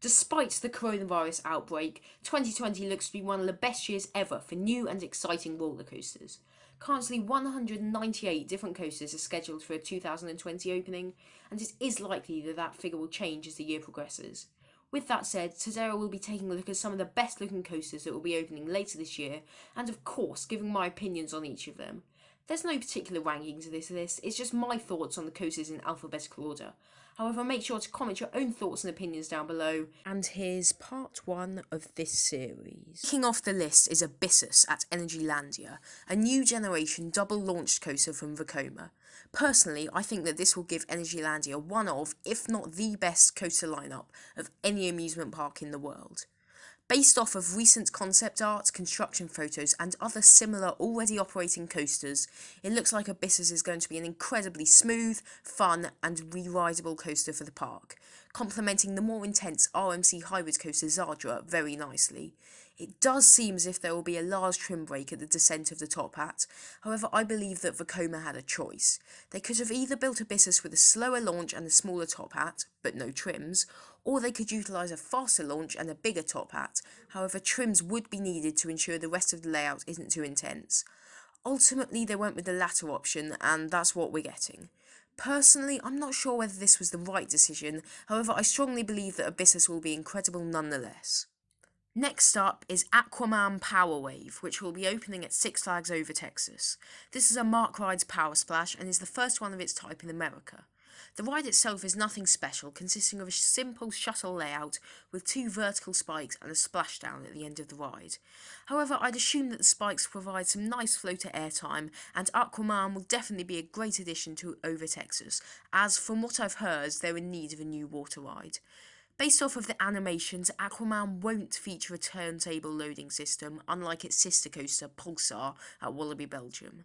Despite the coronavirus outbreak, 2020 looks to be one of the best years ever for new and exciting roller coasters. Currently, 198 different coasters are scheduled for a 2020 opening, and it is likely that that figure will change as the year progresses. With that said, today I will be taking a look at some of the best looking coasters that will be opening later this year, and of course, giving my opinions on each of them. There's no particular ranking to this list, it's just my thoughts on the coasters in alphabetical order. However, make sure to comment your own thoughts and opinions down below. And here's part one of this series. Kicking off the list is Abyssus at Energylandia, a new generation double launched coaster from Vekoma. Personally, I think that this will give Energylandia one of, if not the best coaster lineup of any amusement park in the world. Based off of recent concept art, construction photos, and other similar already operating coasters, it looks like Abyssus is going to be an incredibly smooth, fun, and re-rideable coaster for the park, complementing the more intense RMC hybrid coaster Zadra very nicely. It does seem as if there will be a large trim break at the descent of the top hat, however I believe that Vekoma had a choice. They could have either built Abyssus with a slower launch and a smaller top hat, but no trims, or they could utilise a faster launch and a bigger top hat, however trims would be needed to ensure the rest of the layout isn't too intense. Ultimately they went with the latter option, and that's what we're getting. Personally, I'm not sure whether this was the right decision, however I strongly believe that Abyssus will be incredible nonetheless. Next up is Aquaman Power Wave, which will be opening at Six Flags Over Texas. This is a Mark Rides Power Splash and is the first one of its type in America. The ride itself is nothing special, consisting of a simple shuttle layout with two vertical spikes and a splashdown at the end of the ride. However, I'd assume that the spikes provide some nice floater airtime, and Aquaman will definitely be a great addition to Over Texas, as from what I've heard, they're in need of a new water ride. Based off of the animations, Aquaman won't feature a turntable loading system, unlike its sister coaster, Pulsar, at Wallaby, Belgium.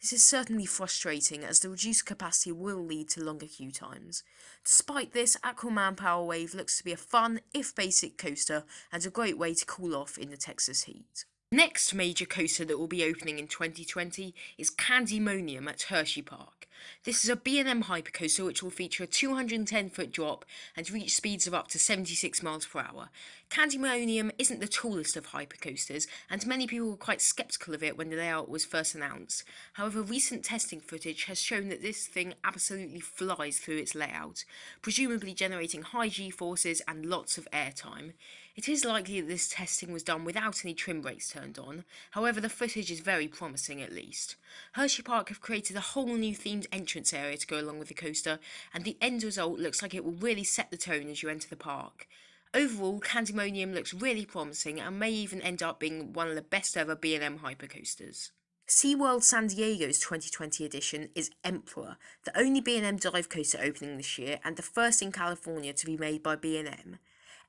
This is certainly frustrating, as the reduced capacity will lead to longer queue times. Despite this, Aquaman Power Wave looks to be a fun, if basic, coaster, and a great way to cool off in the Texas heat. Next major coaster that will be opening in 2020 is Candymonium at Hersheypark. This is a B&M hypercoaster which will feature a 210-foot drop and reach speeds of up to 76 miles per hour. Candymonium isn't the tallest of hypercoasters, and many people were quite sceptical of it when the layout was first announced. However, recent testing footage has shown that this thing absolutely flies through its layout, presumably generating high G-forces and lots of airtime. It is likely that this testing was done without any trim brakes turned on, however the footage is very promising at least. Hersheypark have created a whole new themed entrance area to go along with the coaster, and the end result looks like it will really set the tone as you enter the park. Overall, Candymonium looks really promising and may even end up being one of the best ever B&M hypercoasters. SeaWorld San Diego's 2020 edition is Emperor, the only B&M dive coaster opening this year and the first in California to be made by B&M.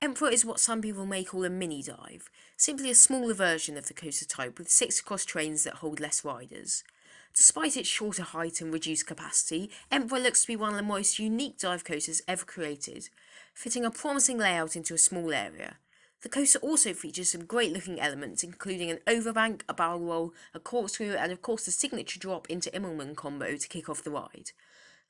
Emperor is what some people may call a mini dive, simply a smaller version of the coaster type with 6 cross trains that hold less riders. Despite its shorter height and reduced capacity, Emperor looks to be one of the most unique dive coasters ever created, fitting a promising layout into a small area. The coaster also features some great looking elements, including an overbank, a barrel roll, a corkscrew, and of course the signature drop into Immelman combo to kick off the ride.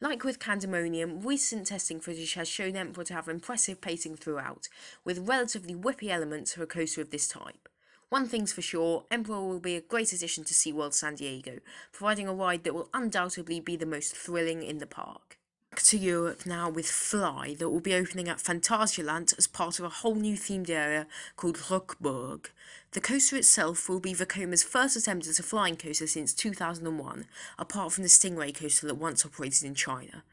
Like with Candymonium, recent testing footage has shown Emperor to have impressive pacing throughout, with relatively whippy elements for a coaster of this type. One thing's for sure, Emperor will be a great addition to SeaWorld San Diego, providing a ride that will undoubtedly be the most thrilling in the park. Back to Europe now with Fly, that will be opening at Phantasialand as part of a whole new themed area called Rockburg. The coaster itself will be Vekoma's first attempt at a flying coaster since 2001, apart from the Stingray coaster that once operated in China.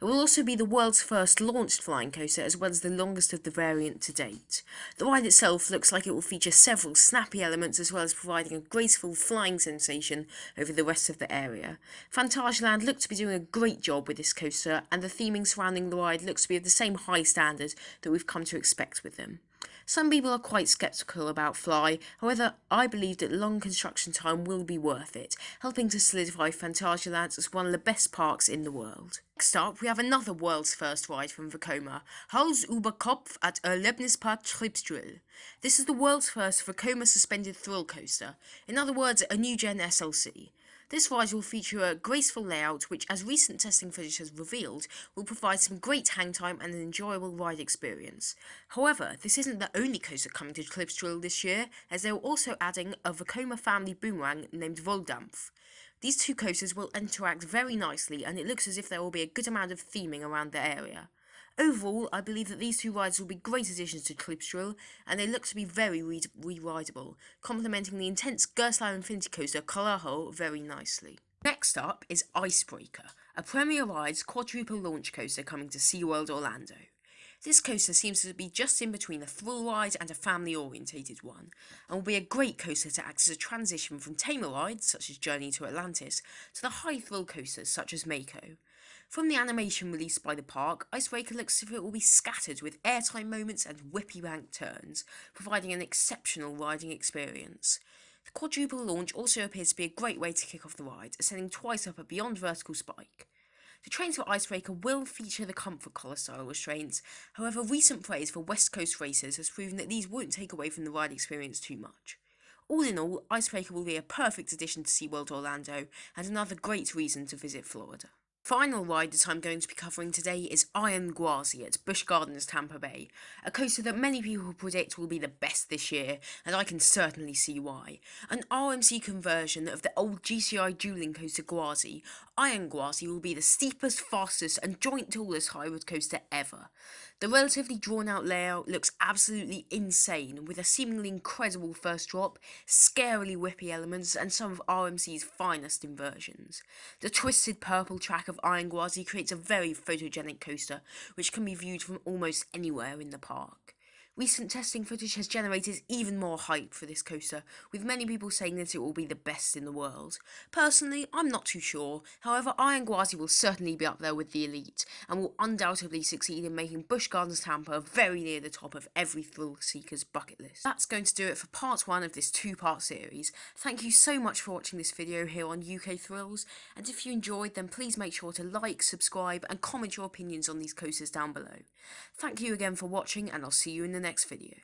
It will also be the world's first launched flying coaster, as well as the longest of the variant to date. The ride itself looks like it will feature several snappy elements, as well as providing a graceful flying sensation over the rest of the area. Phantasialand look to be doing a great job with this coaster, and the theming surrounding the ride looks to be of the same high standard that we've come to expect with them. Some people are quite sceptical about Fly, however I believe that long construction time will be worth it, helping to solidify Phantasialand as one of the best parks in the world. Next up, we have another world's first ride from Vekoma, Hals über Kopf at Erlebnispark Tripsdrill. This is the world's first Vekoma suspended thrill coaster, in other words a new gen SLC. This ride will feature a graceful layout which, as recent testing footage has revealed, will provide some great hang time and an enjoyable ride experience. However, this isn't the only coaster coming to Tripsdrill this year, as they are also adding a Vekoma family boomerang named Voldampf. These two coasters will interact very nicely, and it looks as if there will be a good amount of theming around the area. Overall, I believe that these two rides will be great additions to Tripsdrill, and they look to be very re-rideable, complementing the intense Gerstlauer Infinity Coaster Carajo very nicely. Next up is Icebreaker, a Premier Rides quadruple launch coaster coming to SeaWorld Orlando. This coaster seems to be just in between a thrill ride and a family-orientated one, and will be a great coaster to act as a transition from tamer rides, such as Journey to Atlantis, to the high-thrill coasters, such as Mako. From the animation released by the park, Icebreaker looks as if it will be scattered with airtime moments and whippy bank turns, providing an exceptional riding experience. The quadruple launch also appears to be a great way to kick off the ride, ascending twice up a beyond vertical spike. The trains for Icebreaker will feature the comfort collar style restraints, however recent praise for West Coast racers has proven that these won't take away from the ride experience too much. All in all, Icebreaker will be a perfect addition to SeaWorld Orlando, and another great reason to visit Florida. Final ride that I'm going to be covering today is Iron Gwazi at Busch Gardens, Tampa Bay, a coaster that many people predict will be the best this year, and I can certainly see why. An RMC conversion of the old GCI dueling coaster Gwazi, Iron Gwazi will be the steepest, fastest, and joint tallest hybrid coaster ever. The relatively drawn-out layout looks absolutely insane, with a seemingly incredible first drop, scarily whippy elements, and some of RMC's finest inversions. The twisted purple track of Iron Gwazi creates a very photogenic coaster, which can be viewed from almost anywhere in the park. Recent testing footage has generated even more hype for this coaster, with many people saying that it will be the best in the world. Personally, I'm not too sure, however Iron Gwazi will certainly be up there with the elite, and will undoubtedly succeed in making Busch Gardens Tampa very near the top of every thrill seeker's bucket list. That's going to do it for part 1 of this 2-part series. Thank you so much for watching this video here on UK Thrills, and if you enjoyed, then please make sure to like, subscribe, and comment your opinions on these coasters down below. Thank you again for watching, and I'll see you in the next video.